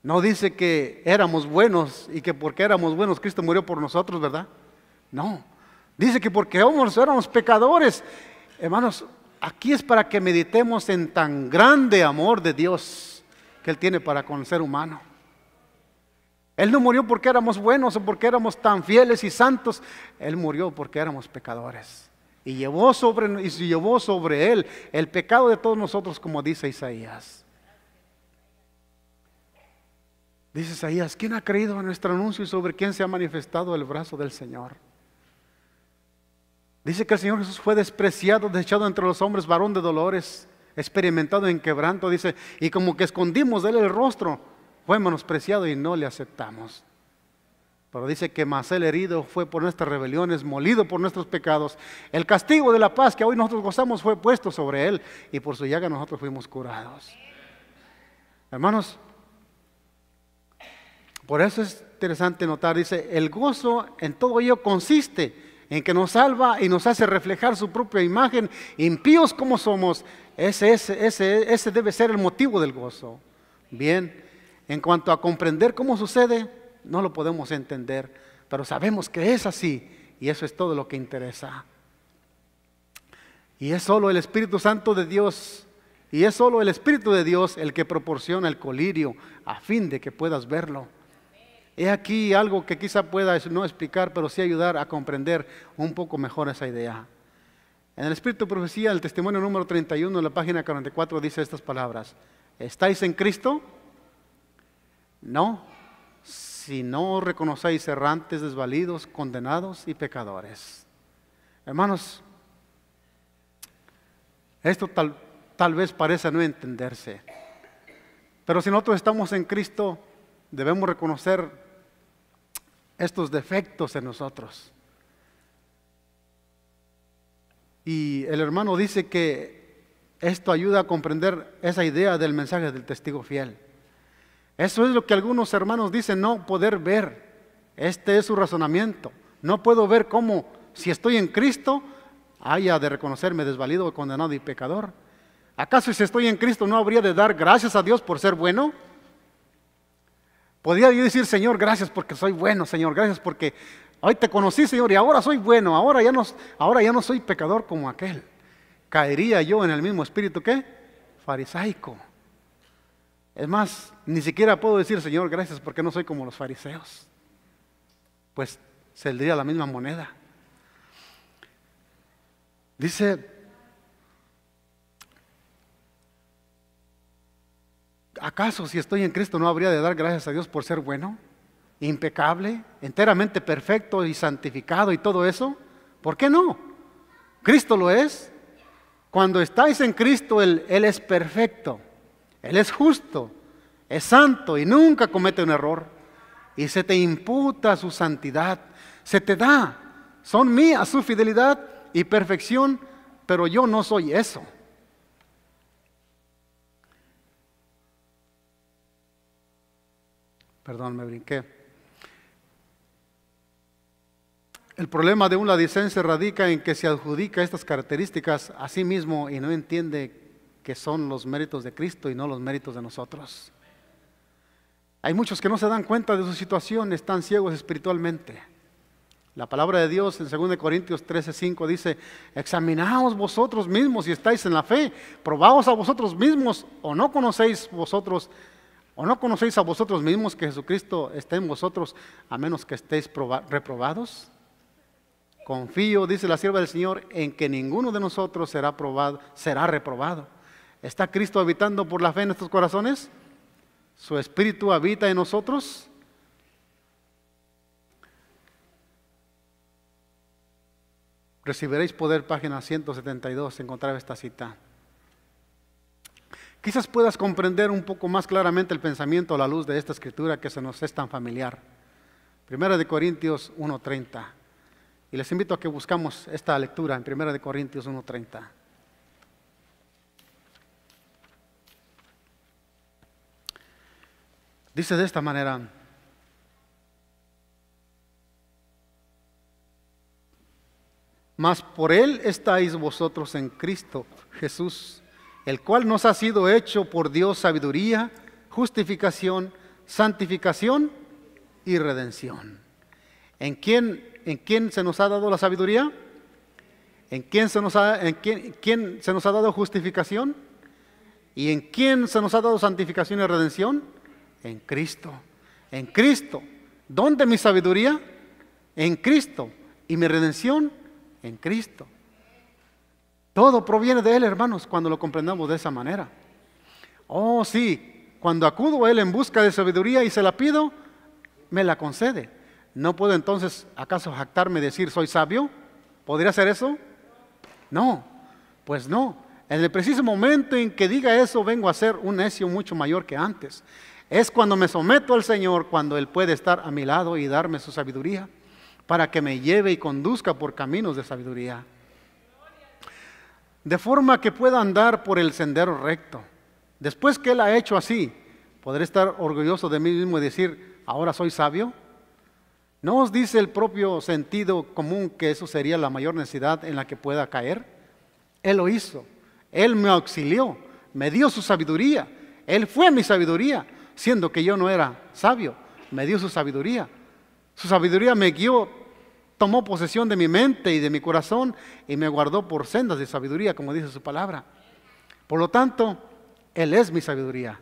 No dice que éramos buenos y que porque éramos buenos Cristo murió por nosotros, ¿verdad? No. Dice que porque éramos pecadores. Hermanos, aquí es para que meditemos en tan grande amor de Dios que Él tiene para con el ser humano. Él no murió porque éramos buenos o porque éramos tan fieles y santos. Él murió porque éramos pecadores. Y llevó sobre Él el pecado de todos nosotros, como dice Isaías. Dice Isaías, ¿quién ha creído a nuestro anuncio y sobre quién se ha manifestado el brazo del Señor? Dice que el Señor Jesús fue despreciado, desechado entre los hombres, varón de dolores, experimentado en quebranto, dice, y como que escondimos de Él el rostro, fue menospreciado y no le aceptamos. Pero dice que mas Él herido fue por nuestras rebeliones, molido por nuestros pecados. El castigo de la paz que hoy nosotros gozamos fue puesto sobre Él, y por su llaga nosotros fuimos curados. Hermanos, por eso es interesante notar, dice, el gozo en todo ello consiste en que nos salva y nos hace reflejar su propia imagen, impíos como somos. Ese debe ser el motivo del gozo. Bien, en cuanto a comprender cómo sucede, no lo podemos entender, pero sabemos que es así, y eso es todo lo que interesa. Y es solo el Espíritu Santo de Dios, y es solo el Espíritu de Dios el que proporciona el colirio a fin de que puedas verlo. He aquí algo que quizá pueda no explicar, pero sí ayudar a comprender un poco mejor esa idea. En el Espíritu de Profecía, el testimonio número 31, en la página 44, dice estas palabras: ¿estáis en Cristo? No, si no os reconocéis errantes, desvalidos, condenados y pecadores. Hermanos, esto tal vez parece no entenderse, pero si nosotros estamos en Cristo, debemos reconocer estos defectos en nosotros. Y el hermano dice que esto ayuda a comprender esa idea del mensaje del testigo fiel. Eso es lo que algunos hermanos dicen no poder ver. Este es su razonamiento. No puedo ver cómo, si estoy en Cristo, haya de reconocerme desvalido, condenado y pecador. ¿Acaso si estoy en Cristo no habría de dar gracias a Dios por ser bueno? Podría yo decir, Señor, gracias porque soy bueno, Señor, gracias porque hoy te conocí, Señor, y ahora soy bueno, ahora ya no soy pecador como aquel. ¿Caería yo en el mismo espíritu que farisaico? Es más, ni siquiera puedo decir, Señor, gracias porque no soy como los fariseos. Pues saldría la misma moneda. Dice, ¿acaso si estoy en Cristo no habría de dar gracias a Dios por ser bueno, impecable, enteramente perfecto y santificado y todo eso? ¿Por qué no? Cristo lo es. Cuando estáis en Cristo, Él es perfecto, Él es justo, es santo y nunca comete un error. Y se te imputa su santidad, se te da, son mías su fidelidad y perfección, pero yo no soy eso. Perdón, me brinqué. El problema de un ladicense radica en que se adjudica estas características a sí mismo y no entiende que son los méritos de Cristo y no los méritos de nosotros. Hay muchos que no se dan cuenta de su situación, están ciegos espiritualmente. La palabra de Dios en 2 Corintios 13:5 dice, examinaos vosotros mismos si estáis en la fe, probaos a vosotros mismos o no conocéis a vosotros mismos que Jesucristo está en vosotros, a menos que estéis reprobados. Confío, dice la sierva del Señor, en que ninguno de nosotros será reprobado. ¿Está Cristo habitando por la fe en nuestros corazones? ¿Su Espíritu habita en nosotros? Recibiréis poder, página 172, encontraba esta cita. Quizás puedas comprender un poco más claramente el pensamiento a la luz de esta escritura que se nos es tan familiar. 1 Corintios 1:30. Y les invito a que buscamos esta lectura en 1 Corintios 1:30. Dice de esta manera: mas por Él estáis vosotros en Cristo Jesús, el cual nos ha sido hecho por Dios sabiduría, justificación, santificación y redención. ¿En quién se nos ha dado la sabiduría? ¿Quién se nos ha dado justificación? ¿Y en quién se nos ha dado santificación y redención? En Cristo. En Cristo. ¿Dónde mi sabiduría? En Cristo. ¿Y mi redención? En Cristo. Todo proviene de Él, hermanos, cuando lo comprendamos de esa manera. Oh, sí, cuando acudo a Él en busca de sabiduría y se la pido, me la concede. ¿No puedo entonces, acaso, jactarme y decir soy sabio? ¿Podría ser eso? No, pues no. En el preciso momento en que diga eso, vengo a ser un necio mucho mayor que antes. Es cuando me someto al Señor, cuando Él puede estar a mi lado y darme su sabiduría, para que me lleve y conduzca por caminos de sabiduría, de forma que pueda andar por el sendero recto. Después que Él ha hecho así, ¿podré estar orgulloso de mí mismo y decir, ahora soy sabio? ¿No os dice el propio sentido común que eso sería la mayor necesidad en la que pueda caer? Él lo hizo, Él me auxilió, me dio su sabiduría, Él fue mi sabiduría, siendo que yo no era sabio, me dio su sabiduría. Su sabiduría me guió, tomó posesión de mi mente y de mi corazón y me guardó por sendas de sabiduría, como dice su palabra. Por lo tanto, Él es mi sabiduría.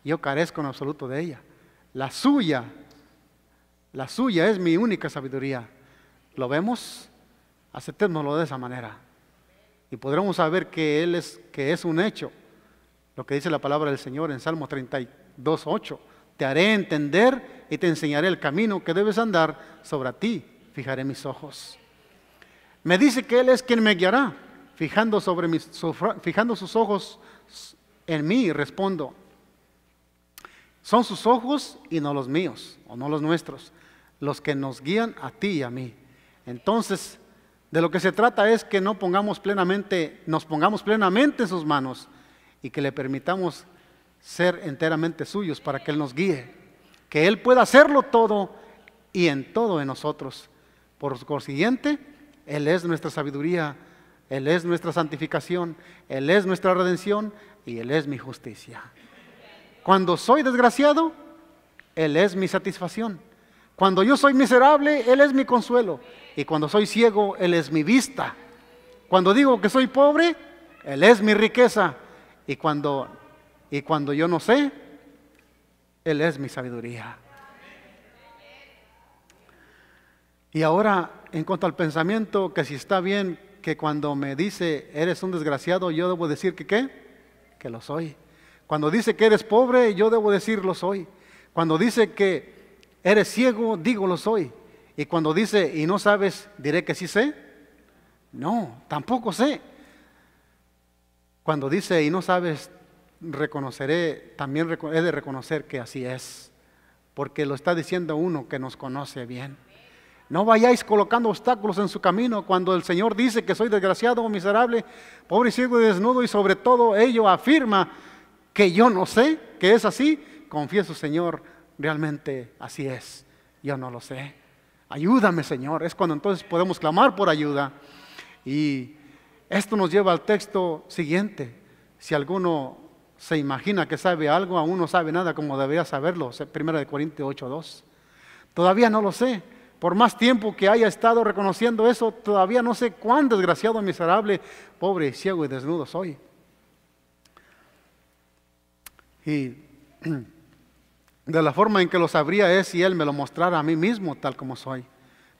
Yo carezco en absoluto de ella. La suya es mi única sabiduría. ¿Lo vemos? Aceptémoslo de esa manera. Y podremos saber que es un hecho. Lo que dice la palabra del Señor en Salmo 32:8. Te haré entender y te enseñaré el camino que debes andar, sobre ti fijaré mis ojos. Me dice que Él es quien me guiará, fijando sus ojos en mí, respondo. Son sus ojos y no los míos, o no los nuestros, los que nos guían a ti y a mí. Entonces, de lo que se trata es que nos pongamos plenamente en sus manos y que le permitamos ser enteramente suyos para que Él nos guíe, que Él pueda hacerlo todo y en todo en nosotros. Por consiguiente, Él es nuestra sabiduría, Él es nuestra santificación, Él es nuestra redención y Él es mi justicia. Cuando soy desgraciado, Él es mi satisfacción. Cuando yo soy miserable, Él es mi consuelo. Y cuando soy ciego, Él es mi vista. Cuando digo que soy pobre, Él es mi riqueza. Y cuando yo no sé, Él es mi sabiduría. Y ahora, en cuanto al pensamiento, que si está bien que cuando me dice, eres un desgraciado, yo debo decir que ¿qué? Que lo soy. Cuando dice que eres pobre, yo debo decir lo soy. Cuando dice que eres ciego, digo lo soy. Y cuando dice, y no sabes, diré que sí sé. No, tampoco sé. Cuando dice, y no sabes, reconoceré, también he de reconocer que así es. Porque lo está diciendo uno que nos conoce bien. No vayáis colocando obstáculos en su camino cuando el Señor dice que soy desgraciado o miserable, pobre, ciego y desnudo, y sobre todo ello afirma que yo no sé, que es así. Confieso, Señor, realmente así es. Yo no lo sé. Ayúdame, Señor. Es cuando entonces podemos clamar por ayuda. Y esto nos lleva al texto siguiente. Si alguno se imagina que sabe algo, aún no sabe nada como debería saberlo. 1 Corintios 8:2. Todavía no lo sé. Por más tiempo que haya estado reconociendo eso, todavía no sé cuán desgraciado, miserable, pobre, ciego y desnudo soy. Y de la forma en que lo sabría es si Él me lo mostrara a mí mismo tal como soy.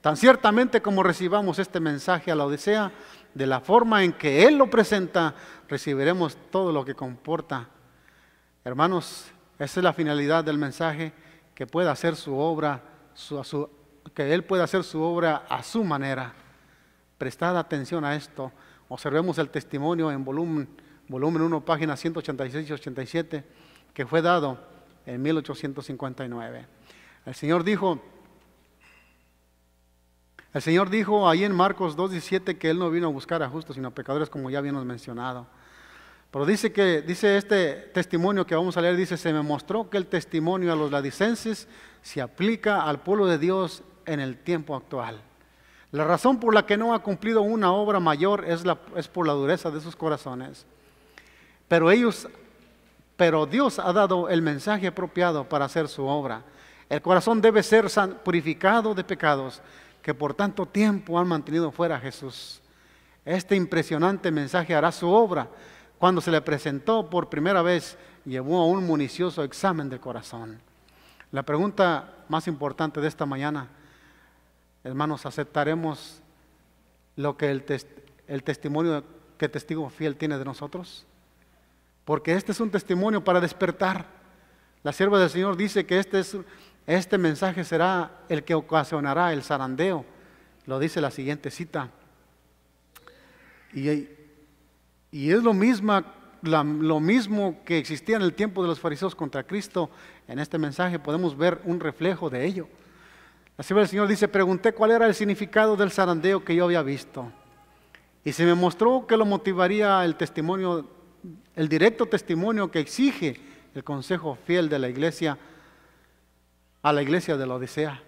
Tan ciertamente como recibamos este mensaje a la Odisea, de la forma en que Él lo presenta, recibiremos todo lo que comporta. Hermanos, esa es la finalidad del mensaje, que pueda hacer su obra, que Él pueda hacer su obra a su manera. Prestad atención a esto. Observemos el testimonio en volumen 1, páginas 186 y 87, que fue dado en 1859. El Señor dijo ahí en Marcos 2:17 que Él no vino a buscar a justos, sino a pecadores, como ya habíamos mencionado. Pero dice este testimonio que vamos a leer, dice, se me mostró que el testimonio a los ladicenses se aplica al pueblo de Dios en el tiempo actual. La razón por la que no ha cumplido una obra mayor es por la dureza de sus corazones. Pero Dios ha dado el mensaje apropiado para hacer su obra. El corazón debe ser purificado de pecados que por tanto tiempo han mantenido fuera a Jesús. Este impresionante mensaje hará su obra. Cuando se le presentó por primera vez, llevó a un minucioso examen del corazón. La pregunta más importante de esta mañana, hermanos, ¿aceptaremos lo que el testimonio que testigo fiel tiene de nosotros? Porque este es un testimonio para despertar. La sierva del Señor dice que este mensaje será el que ocasionará el zarandeo. Lo dice la siguiente cita. Y es lo mismo que existía en el tiempo de los fariseos contra Cristo. En este mensaje podemos ver un reflejo de ello. La sierva del Señor dice, pregunté cuál era el significado del zarandeo que yo había visto. Y se me mostró que lo motivaría el directo testimonio que exige el consejo fiel de la iglesia a la iglesia de la Odisea.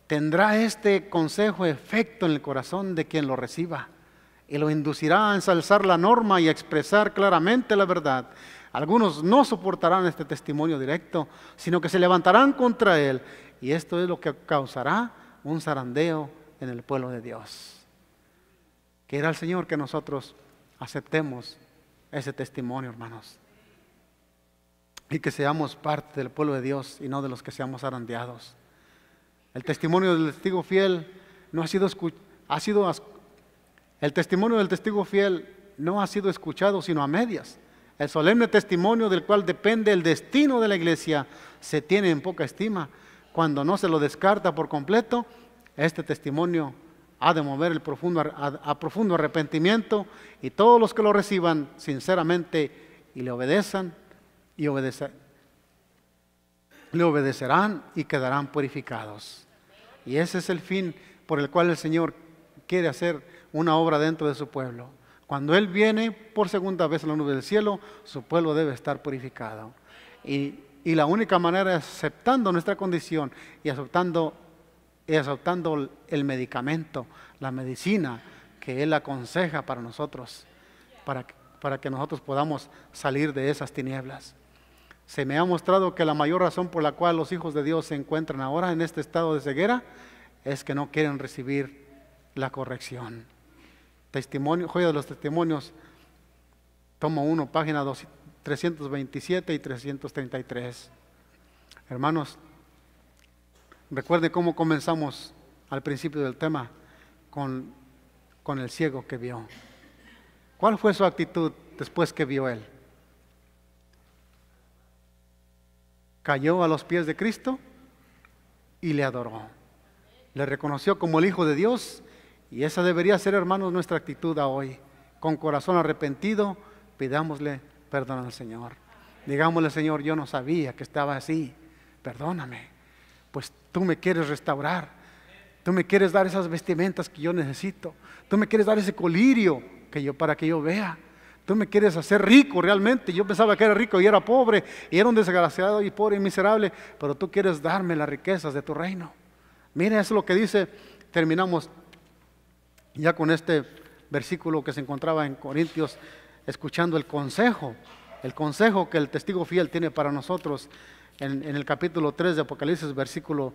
¿Tendrá este consejo efecto en el corazón de quien lo reciba? Y lo inducirá a ensalzar la norma y a expresar claramente la verdad. Algunos no soportarán este testimonio directo, sino que se levantarán contra él. Y esto es lo que causará un zarandeo en el pueblo de Dios. Quiera el Señor que nosotros aceptemos ese testimonio, hermanos, y que seamos parte del pueblo de Dios y no de los que seamos zarandeados. El testimonio del testigo fiel no ha sido el testimonio del testigo fiel no ha sido escuchado sino a medias. El solemne testimonio del cual depende el destino de la iglesia se tiene en poca estima. Cuando no se lo descarta por completo, este testimonio ha de mover a profundo arrepentimiento, y todos los que lo reciban sinceramente y le obedecerán y quedarán purificados. Y ese es el fin por el cual el Señor quiere hacer una obra dentro de su pueblo. Cuando Él viene por segunda vez a la nube del cielo, su pueblo debe estar purificado. Y la única manera es aceptando nuestra condición y aceptando el medicamento, la medicina que Él aconseja para nosotros, para que nosotros podamos salir de esas tinieblas. Se me ha mostrado que la mayor razón por la cual los hijos de Dios se encuentran ahora en este estado de ceguera es que no quieren recibir la corrección. Joya de los Testimonios, tomo 1, página 327 y 333. Hermanos, recuerden cómo comenzamos al principio del tema, con con el ciego que vio. ¿Cuál fue su actitud después que vio él? Cayó a los pies de Cristo y le adoró. Le reconoció como el Hijo de Dios, y esa debería ser, hermanos, nuestra actitud a hoy. Con corazón arrepentido, pidámosle perdón al Señor. Digámosle: Señor, yo no sabía que estaba así, perdóname, pues tú me quieres restaurar, tú me quieres dar esas vestimentas que yo necesito, tú me quieres dar ese colirio para que yo vea, tú me quieres hacer rico realmente. Yo pensaba que era rico y era pobre, y era un desgraciado y pobre y miserable, pero tú quieres darme las riquezas de tu reino. Mira, eso es lo que dice. Terminamos ya con este versículo que se encontraba en Corintios, escuchando el consejo que el testigo fiel tiene para nosotros en el capítulo 3 de Apocalipsis, versículo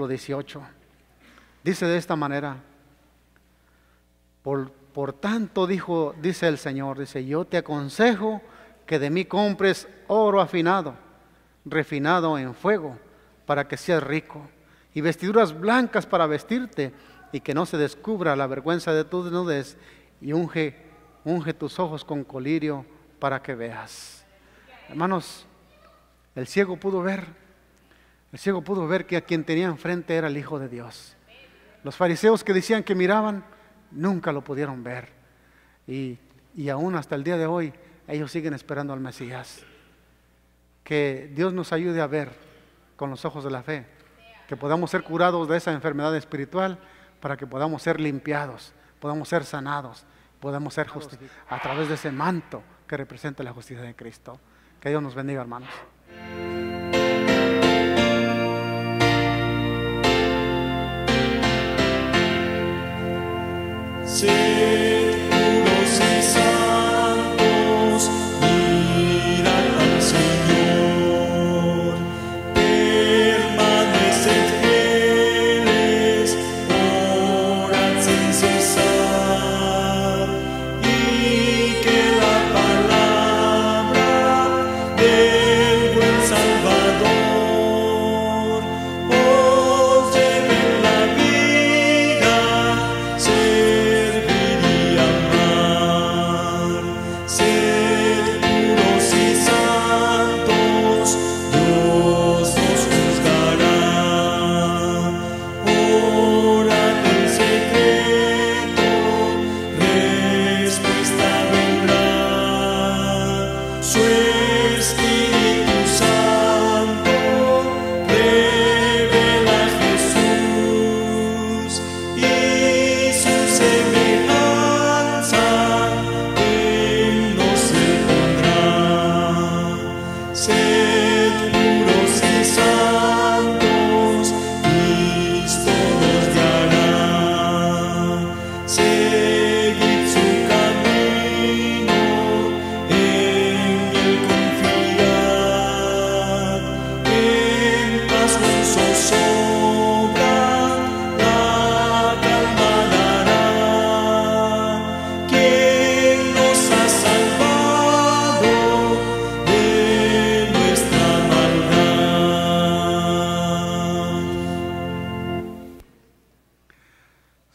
18. Dice de esta manera: por tanto, dice el Señor, dice: yo te aconsejo que de mí compres oro afinado, refinado en fuego, para que seas rico, y vestiduras blancas para vestirte, y que no se descubra la vergüenza de tu desnudez, y unge tus ojos con colirio para que veas. Hermanos, el ciego pudo ver que a quien tenía enfrente era el Hijo de Dios. Los fariseos que decían que miraban, nunca lo pudieron ver, y aún hasta el día de hoy ellos siguen esperando al Mesías. Que Dios nos ayude a ver con los ojos de la fe, que podamos ser curados de esa enfermedad espiritual, para que podamos ser limpiados, podamos ser sanados, podamos ser justificados a través de ese manto que representa la justicia de Cristo. Que Dios nos bendiga, hermanos. Sed puros y santos, mirad al Señor, permaneced fieles, orad sin cesar, y que la palabra del buen Salvador os lleve en la vida.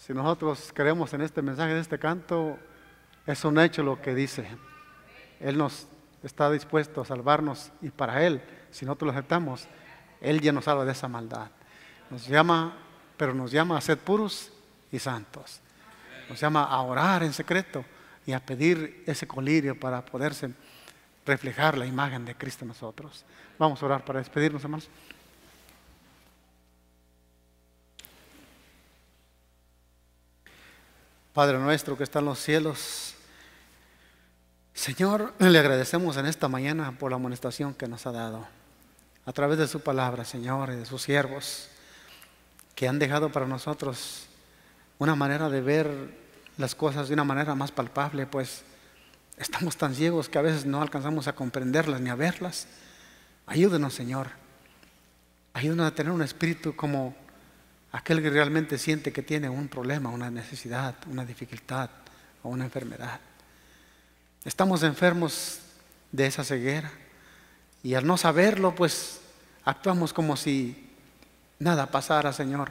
Si nosotros creemos en este mensaje de este canto, es un hecho lo que dice. Él nos está dispuesto a salvarnos, y para Él, si nosotros lo aceptamos, Él ya nos salva de esa maldad. Nos llama, pero nos llama a ser puros y santos. Nos llama a orar en secreto y a pedir ese colirio para poderse reflejar la imagen de Cristo en nosotros. Vamos a orar para despedirnos, hermanos. Padre nuestro que está en los cielos, Señor, le agradecemos en esta mañana por la amonestación que nos ha dado a través de su palabra, Señor, y de sus siervos que han dejado para nosotros una manera de ver las cosas de una manera más palpable, pues estamos tan ciegos que a veces no alcanzamos a comprenderlas ni a verlas. Ayúdenos, Señor, ayúdenos a tener un espíritu como aquel que realmente siente que tiene un problema, una necesidad, una dificultad o una enfermedad. Estamos enfermos de esa ceguera, y al no saberlo, pues actuamos como si nada pasara, Señor.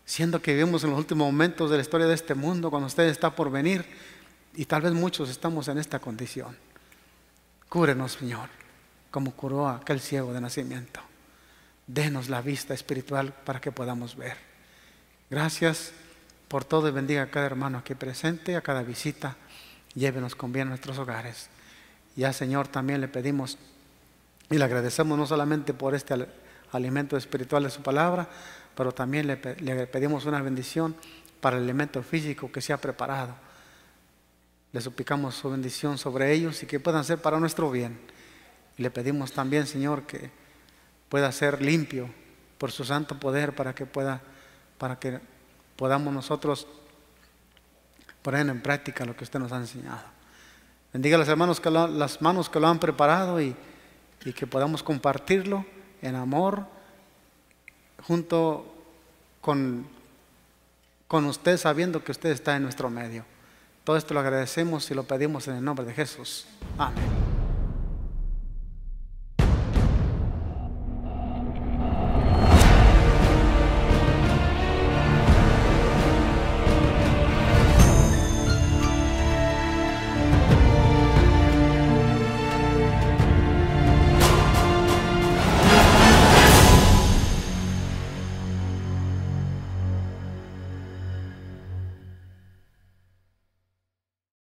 siendo que vivimos en los últimos momentos de la historia de este mundo, cuando usted está por venir, y tal vez muchos estamos en esta condición. Cúbrenos, Señor, como curó a aquel ciego de nacimiento. Denos la vista espiritual para que podamos ver. Gracias por todo y bendiga a cada hermano aquí presente, a cada visita. Llévenos con bien a nuestros hogares. Ya, Señor, también le pedimos y le agradecemos no solamente por este alimento espiritual de su palabra, pero también le pedimos una bendición para el alimento físico que se ha preparado. Le suplicamos su bendición sobre ellos y que puedan ser para nuestro bien. Y le pedimos también, Señor, que pueda ser limpio por su santo poder para que podamos nosotros poner en práctica lo que usted nos ha enseñado. Bendiga a los hermanos las manos que lo han preparado y que podamos compartirlo en amor junto con usted, sabiendo que usted está en nuestro medio. Todo esto lo agradecemos y lo pedimos en el nombre de Jesús. Amén.